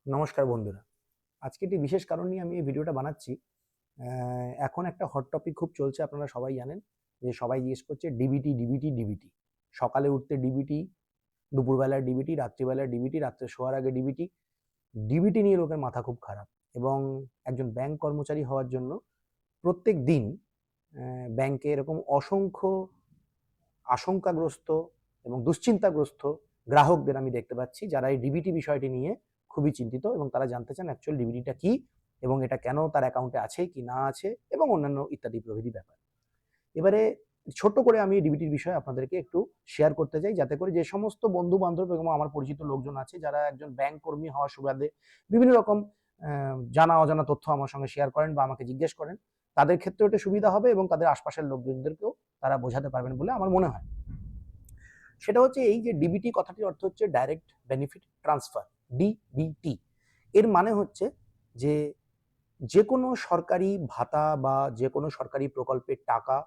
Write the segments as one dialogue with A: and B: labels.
A: নমস্কার বন্ধুরা। আজকে একটি বিশেষ কারণ নিয়ে আমি এই ভিডিওটা বানাচ্ছি। এখন একটা হট টপিক খুব চলছে, আপনারা সবাই জানেন যে সবাই জিজ্ঞেস করছে ডিবিটি, ডিবিটি, ডিবিটি। সকালে উঠতে ডিবিটি, দুপুরবেলায় ডিবিটি, রাত্রিবেলায় ডিবিটি, রাত্রে শোয়ার আগে ডিবিটি। ডিবিটি নিয়ে লোকের মাথা খুব খারাপ এবং একজন ব্যাংক কর্মচারী হওয়ার জন্য প্রত্যেক দিন ব্যাংকে এরকম অসংখ্য আশঙ্কাগ্রস্ত এবং দুশ্চিন্তাগ্রস্ত গ্রাহকদের আমি দেখতে পাচ্ছি, যারা এই ডিবিটি বিষয়টি নিয়ে খুবই চিন্তিত এবং তারা জানতে চান অ্যাকচুয়াল ডিবিটিটা কি এবং এটা কেন তার অ্যাকাউন্টে আছে কি না আছে এবং অন্যান্য ইত্যাদি প্রভৃতি ব্যাপার। এবারে ছোট্ট করে আমি ডিবিটির বিষয়ে আপনাদেরকে একটু শেয়ার করতে চাই, যাতে করে যে সমস্ত বন্ধু বান্ধব এবং আমার পরিচিত লোকজন আছে যারা একজন ব্যাংক কর্মী হওয়ার সুবাদে বিভিন্ন রকম জানা অজানা তথ্য আমার সঙ্গে শেয়ার করেন বা আমাকে জিজ্ঞেস করেন, তাদের ক্ষেত্রেও এটা সুবিধা হবে এবং তাদের আশপাশের লোকজনদেরকেও তারা বোঝাতে পারবেন বলে আমার মনে হয়। সেটা হচ্ছে এই যে ডিবিটি কথাটির অর্থ হচ্ছে ডাইরেক্ট বেনিফিট ট্রান্সফার, ডিবিটি। এর মানে হচ্ছে যে যে কোনো সরকারি ভাতা বা যে কোনো সরকারি প্রকল্পের টাকা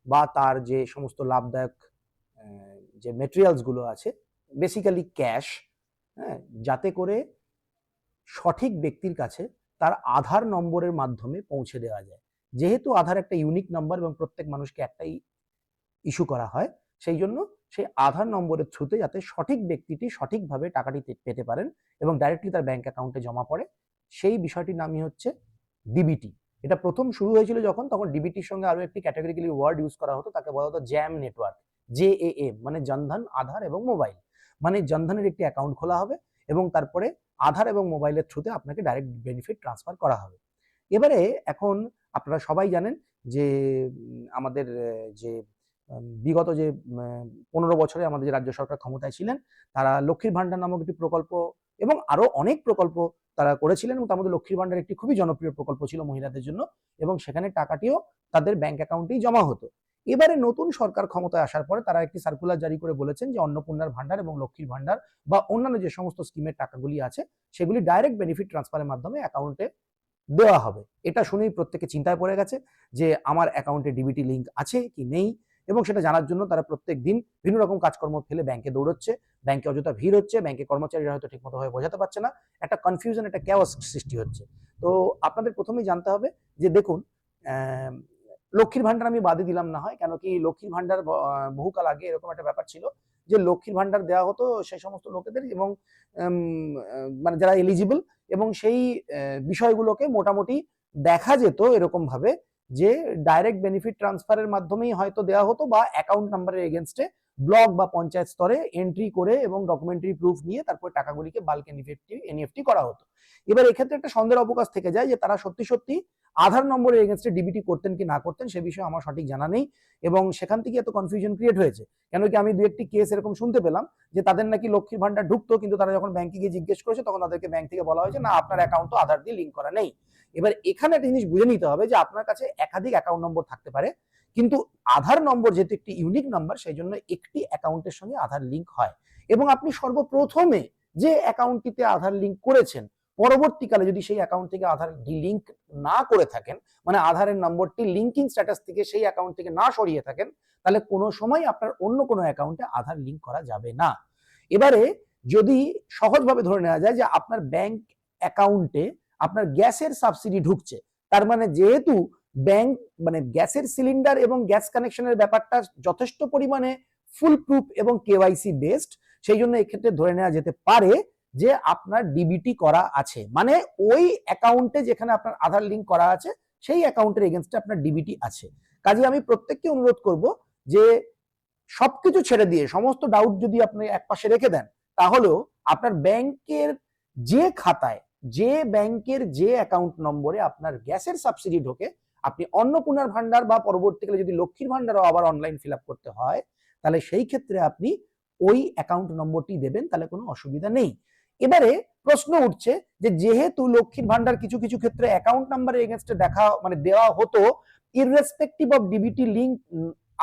A: বা তার যে সমস্ত লাভদায়ক যে মেটেরিয়ালসগুলো আছে, বেসিক্যালি ক্যাশ, হ্যাঁ, যাতে করে সঠিক ব্যক্তির কাছে তার আধার নম্বরের মাধ্যমে পৌঁছে দেওয়া যায়। যেহেতু আধার একটা ইউনিক নাম্বার এবং প্রত্যেক মানুষকে একটাই ইস্যু করা হয়, সেই জন্য সেই আধার নম্বরের থ্রুতে যাতে সঠিক ব্যক্তিটি সঠিকভাবে টাকাটি পেতে পারেন এবং ডাইরেক্টলি তার ব্যাংক অ্যাকাউন্টে জমা পড়ে, সেই বিষয়টির নামই হচ্ছে ডিবিটি। এটা প্রথম শুরু হয়েছিল যখন, তখন ডিবিটির সঙ্গে আরো একটি ক্যাটাগরিক্যালি ওয়ার্ড ইউজ করা হতো, তাকে বলা হতো জ্যাম নেটওয়ার্ক, JAM, মানে জনধন, আধার এবং মোবাইল। মানে জনধনের একটি অ্যাকাউন্ট খোলা হবে এবং তারপরে আধার এবং মোবাইলের থ্রুতে আপনাকে ডাইরেক্ট বেনিফিট ট্রান্সফার করা হবে। এবারে এখন আপনারা সবাই জানেন যে আমাদের যে বিগত যে 15 বছরে আমাদের যে রাজ্য সরকার ক্ষমতায় ছিলেন, তারা লক্ষ্মীর ভান্ডার নামক একটি প্রকল্প এবং আরো অনেক প্রকল্প তারা করেছিলেন এবং তার মধ্যে লক্ষ্মীর ভান্ডার একটি খুবই জনপ্রিয় প্রকল্প ছিল মহিলাদের জন্য এবং সেখানে টাকাটিও তাদের ব্যাংক অ্যাকাউন্টেই জমা হতো। এবারে নতুন সরকার ক্ষমতায় আসার পরে তারা একটি সার্কুলার জারি করে বলেছেন যে অন্নপূর্ণার ভান্ডার এবং লক্ষ্মীর ভান্ডার বা অন্যান্য যে সমস্ত স্কিমের টাকাগুলি আছে সেগুলি ডাইরেক্ট বেনিফিট ট্রান্সফারের মাধ্যমে অ্যাকাউন্টে দেওয়া হবে। এটা শুনেই প্রত্যেকে চিন্তায় পড়ে গেছে যে আমার অ্যাকাউন্টে ডিবিটি লিঙ্ক আছে কি নেই, এবং সেটা জানার জন্য তারা প্রত্যেক দিন বিভিন্ন রকম কাজকর্ম ফেলে ব্যাংকে দৌড়চ্ছে, ব্যাংকে অযথা ভিড় হচ্ছে, ব্যাংকে কর্মচারীরা হয়তো ঠিকমতো ভাবে বোঝাতে পারছে না, একটা কনফিউশন, একটা ক্যাওস সৃষ্টি হচ্ছে। তো আপনাদের প্রথমেই জানতে হবে যে দেখুন, লক্ষ্মীর ভান্ডার আমি বাদে দিলাম না হয়, কেন কি লক্ষ্মীর ভান্ডার বহুকাল আগে এরকম একটা ব্যাপার ছিল যে লক্ষ্মীর ভান্ডার দেওয়া হতো সেই সমস্ত লোকেদের এবং মানে যারা এলিজিবল, এবং সেই বিষয়গুলোকে মোটামুটি দেখা যেত এরকম ভাবে যে ডাইরেক্ট বেনিফিট ট্রান্সফারের মাধ্যমেই হয়তো দেওয়া হতো বা অ্যাকাউন্ট নাম্বারের এগেনস্টে ব্লক বা পঞ্চায়েত স্তরে এন্ট্রি করে এবং ডকুমেন্টারি প্রুফ নিয়ে তারপর টাকাগুলিকে বাল্ক এনইএফটি করা হতো। এবার এক্ষেত্রে একটা সন্দেহের অবকাশ থেকে যায় যে তারা সত্যি সত্যি আধার নম্বরের এগেনস্টে ডিবিটি করতেন কি না করতেন সে বিষয়ে আমার সঠিক জানা নেই এবং সেখান থেকে এত কনফিউশন ক্রিয়েট হয়েছে। কেন কি আমি দু একটি কেস এরকম শুনতে পেলাম যে তাদের নাকি লক্ষ্মীর ভান্ডার ঢুকতো, কিন্তু তারা যখন ব্যাংকে গিয়ে জিজ্ঞেস করেছে তখন তাদেরকে ব্যাংক থেকে বলা হয়েছে না, আপনার অ্যাকাউন্ট তো আধার দিয়ে লিঙ্ক করা নেই। এবার এখানে একটা জিনিস বুঝে নিতে হবে যে আপনার কাছে একাধিক অ্যাকাউন্ট নম্বর থাকতে পারে, কিন্তু আধার নম্বর যেহেতু একটি ইউনিক নাম্বার সেই জন্য একটি অ্যাকাউন্টের সঙ্গে আধার লিঙ্ক হয় এবং আপনি সর্বপ্রথমে যে অ্যাকাউন্টটিতে আধার লিঙ্ক করেছেন পরবর্তীকালে যদি সেই অ্যাকাউন্ট থেকে আধার লিঙ্ক না করে থাকেন, মানে আধারের নম্বরটি লিঙ্কিং স্ট্যাটাস থেকে সেই অ্যাকাউন্ট থেকে না সরিয়ে থাকেন, তাহলে কোনো সময় আপনার অন্য কোনো অ্যাকাউন্টে আধার লিঙ্ক করা যাবে না। এবারে যদি সহজভাবে ধরে নেওয়া যায় যে আপনার ব্যাংক অ্যাকাউন্টে আপনার গ্যাসের সাবসিডি ঢুকছে, তার মানে যেহেতু ব্যাংক মানে গ্যাসের সিলিন্ডার এবং গ্যাস কানেকশনের ব্যাপারটা যথেষ্ট পরিমাণে ফুল প্রুফ এবং কেওয়াইসি বেসড, সেই জন্য এক্ষেত্রে ধরে নেওয়া যেতে পারে যে আপনার ডিবিটি করা আছে, মানে ওই অ্যাকাউন্টে যেখানে আপনার আধার লিঙ্ক করা আছে সেই অ্যাকাউন্টের এগেনস্টে আপনার ডিবিটি আছে। কাজে আমি প্রত্যেককে অনুরোধ করব যে সবকিছু ছেড়ে দিয়ে সমস্ত ডাউট যদি আপনি একপাশে রেখে দেন, তাহলেও আপনার ব্যাংকের যে খাতায় যে ব্যাংকের যে অ্যাকাউন্ট নম্বরে আপনার গ্যাসের সাবসিডি ঢোকে, আপনি অন্নপূর্ণার ভান্ডার বা পরবর্তীকালে যদি লক্ষ্মীর ভান্ডারও আবার অনলাইন ফিল আপ করতে হয়, তাহলে সেই ক্ষেত্রে আপনি ওই অ্যাকাউন্ট নম্বরটি দেবেন, তাহলে কোনো অসুবিধা নেই। এবারে প্রশ্ন উঠছে যে যেহেতু লক্ষ্মীর ভান্ডার কিছু কিছু ক্ষেত্রে অ্যাকাউন্ট নাম্বারের এগেনস্টে দেখা মানে দেওয়া হতো ইররেসপেক্টিভ অফ ডিবিটি লিঙ্ক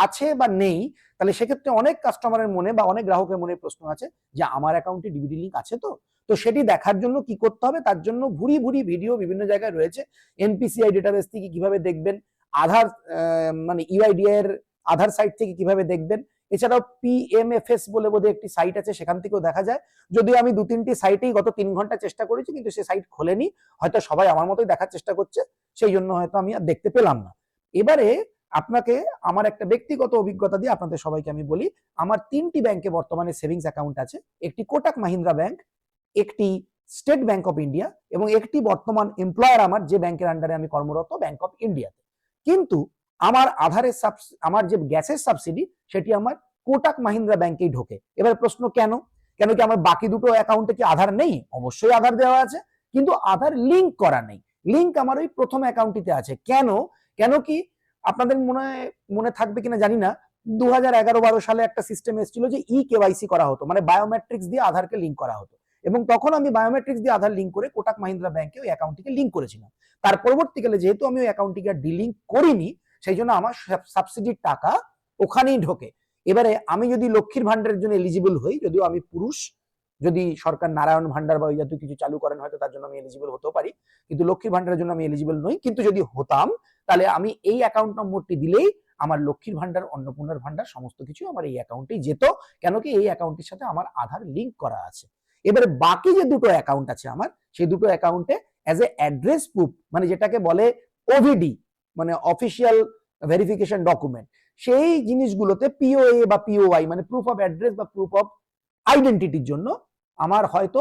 A: আছে বা নেই, তাহলে সেক্ষেত্রে অনেক কাস্টমারের মনে বা অনেক গ্রাহকের মনে প্রশ্ন আছে যে আমার অ্যাকাউন্টে ডিবিটি লিঙ্ক আছে তো। তো সেটি দেখার জন্য কি করতে হবে, তার জন্য ভুরি ভুরি ভিডিও বিভিন্ন জায়গায় রয়েছে। এনপিসিআই ডেটাবেস থেকে কিভাবে দেখবেন, আধার মানে ইউআইডিআই এর আধার সাইট থেকে কিভাবে দেখবেন, এছাড়াও PMFS বলে বোধহয় একটি সাইট আছে, সেখান থেকেও দেখা যায়। যদিও আমি 2-3টি সাইটেই গত 3 ঘন্টা চেষ্টা করেছি, কিন্তু সে সাইট খোলেনি। হয়তো সবাই আমার মতোই দেখার চেষ্টা করছে, সেই জন্য হয়তো আমি আর দেখতে পেলাম না। এবারে আপনাকে আমার একটা ব্যক্তিগত অভিজ্ঞতা দিয়ে আপনাদের সবাইকে আমি বলি, আমার 3টি ব্যাংকে বর্তমানে সেভিংস অ্যাকাউন্ট আছে। একটি কোটাক মাহিন্দ্রা ব্যাংক, একটি স্টেট ব্যাংক অফ ইন্ডিয়া এবং একটি বর্তমান এমপ্লয়ার আমার যে ব্যাংকের আন্ডারে আমি কর্মরত, ব্যাংক অফ ইন্ডিয়াতে। কিন্তু আমার আমার যে গ্যাসের সাবসিডি সেটি আমার কোটাক মাহিন্দ্রা ব্যাংকেই ঢোকে। এবার প্রশ্ন কেন? কেন কি আমার বাকি দুটো অ্যাকাউন্টে কি আধার নেই? অবশ্যই আধার দেওয়া আছে, কিন্তু আধার লিঙ্ক করা নেই। লিঙ্ক আমার ওই প্রথম অ্যাকাউন্টটিতে আছে। কেন? কেন কি আপনাদের মনে থাকবে কিনা জানি না, 2011-12 সালে একটা সিস্টেম এসেছিল যে কেওয়াইসি করা হতো, মানে বায়োমেট্রিক্স দিয়ে আধারকে লিঙ্ক করা হতো। এবং তখন আমি বায়োমেট্রিক্স দিয়ে আধার লিঙ্ক করে কোটাক মাহিন্দ্রা ব্যাংকে ওই অ্যাকাউন্টটিকে লিঙ্ক করেছিলাম। তার পরবর্তীকালে যেহেতু আমি ওই অ্যাকাউন্টটিকে ডিলিঙ্ক করিনি, সেই জন্য আমার সাবসিডির টাকা ওখানেই ঢোকে। এবারে আমি যদি লক্ষ্মীর ভান্ডারের জন্য এলিজিবল হই, যদিও আমি পুরুষ, যদি সরকার নারায়ণ ভান্ডার বা ওই জাতীয় কিছু চালু করেন হয়তো তার জন্য আমি এলিজিবল হতেও পারি, কিন্তু লক্ষ্মীর ভান্ডারের জন্য আমি এলিজিবল নই। কিন্তু যদি হতাম, তাহলে আমি এই অ্যাকাউন্ট নম্বরটি দিলেই আমার লক্ষ্মীর ভান্ডার, অন্নপূর্ণার ভান্ডার সমস্ত কিছু আমার এই অ্যাকাউন্টেই যেত। কেন কি এই অ্যাকাউন্টের সাথে আমার আধার লিঙ্ক করা আছে। এবারে বাকি যে দুটো অ্যাকাউন্ট আছে আমার, সেই দুটো অ্যাকাউন্টে অ্যাজ এ অ্যাড্রেস প্রুফ, মানে যেটাকে বলে ওভিডি, মানে অফিসিয়াল ভেরিফিকেশন ডকুমেন্ট, সেই জিনিসগুলোতে পিওএ বা পিওআই মানে প্রুফ অফ অ্যাড্রেস বা প্রুফ অফ আইডেন্টিটির জন্য আমার হয়তো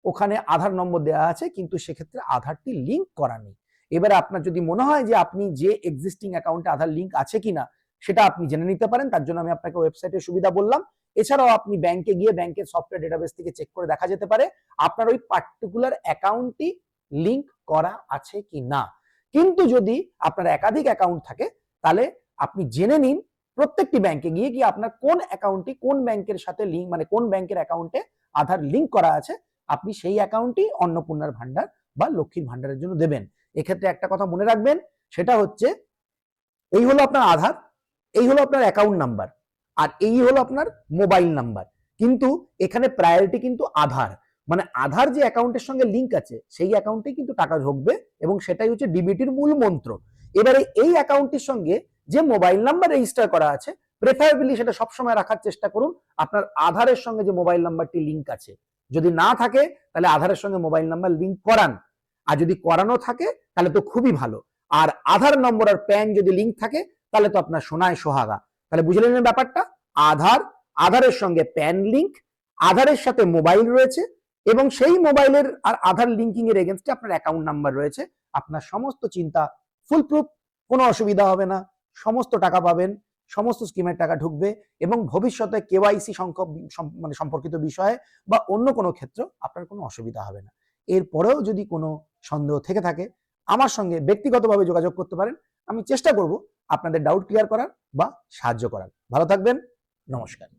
A: ওখানে আধার নম্বর দেওয়া আছে, কিন্তু সেক্ষেত্রে আধারটি লিঙ্ক করা নেই। এবারে আপনার যদি মনে হয় যে আপনি যে এক্সিস্টিং অ্যাকাউন্টে আধার লিঙ্ক আছে কিনা সেটা আপনি জেনে নিতে পারেন, তার জন্য আমি আপনাকে ওয়েবসাইটের সুবিধা বললাম। এছাড়াও আপনি ব্যাংকে গিয়ে ব্যাংকের সফটওয়্যার ডেটাবেস থেকে চেক করে দেখা যেতে পারে আপনার ওই পার্টিকুলার অ্যাকাউন্টটি লিঙ্ক করা আছে কি না। কিন্তু যদি আপনার একাধিক অ্যাকাউন্ট থাকে, তাহলে আপনি জেনে নিন প্রত্যেকটি ব্যাংকে গিয়ে কি আপনার কোন অ্যাকাউন্টটি কোন ব্যাংকের সাথে লিঙ্ক, মানে কোন ব্যাংকের অ্যাকাউন্টে আধার লিঙ্ক করা আছে, আপনি সেই অ্যাকাউন্টটি অন্নপূর্ণার ভান্ডার বা লক্ষ্মীর ভান্ডারের জন্য দেবেন। এক্ষেত্রে একটা কথা মনে রাখবেন, সেটা হচ্ছে এই হলো আপনার আধার, এই হলো আপনার অ্যাকাউন্ট নাম্বার, আর এই হলো আপনার মোবাইল নাম্বার। কিন্তু এখানে প্রায়োরিটি কিন্তু আধার, মানে আধার যে অ্যাকাউন্টের সঙ্গে লিঙ্ক আছে সেই অ্যাকাউন্টে কিন্তু টাকা ঢুকবে, এবং সেটাই হচ্ছে ডিবিটির মূল মন্ত্র। এবারে এই অ্যাকাউন্টটির সঙ্গে যে মোবাইল নাম্বার রেজিস্টার করা আছে, প্রেফারেবলি সেটা সবসময় রাখার চেষ্টা করুন আপনার আধারের সঙ্গে যে মোবাইল নাম্বারটি লিঙ্ক আছে। যদি না থাকে তাহলে আধারের সঙ্গে মোবাইল নাম্বার লিঙ্ক করান, আর যদি করানো থাকে তাহলে তো খুবই ভালো। আর আধার নম্বর আর প্যান যদি লিঙ্ক থাকে তাহলে তো আপনার সোনায় সোহাগা। তাহলে বুঝে নিলেন ব্যাপারটা, আধারের সঙ্গে প্যান লিঙ্ক, আধারের সাথে মোবাইল রয়েছে, এবং সেই মোবাইলের আর আধার লিঙ্কিং এর এগেইনস্টে আপনার অ্যাকাউন্ট নাম্বার রয়েছে। আপনার সমস্ত চিন্তা ফুল প্রুফ, কোনো অসুবিধা হবে না, সমস্ত টাকা পাবেন, সমস্ত স্কিমের টাকা ঢুকবে, এবং ভবিষ্যতে কেওয়াইসি মানে সম্পর্কিত বিষয়ে বা অন্য কোনো ক্ষেত্রে আপনার কোনো অসুবিধা হবে না। এরপরেও যদি কোনো সন্দেহ থেকে থাকে আমার সঙ্গে ব্যক্তিগতভাবে যোগাযোগ করতে পারেন। আমি চেষ্টা করব আপনাদের ডাউট ক্লিয়ার করার বা সাহায্য করার। ভালো থাকবেন, নমস্কার।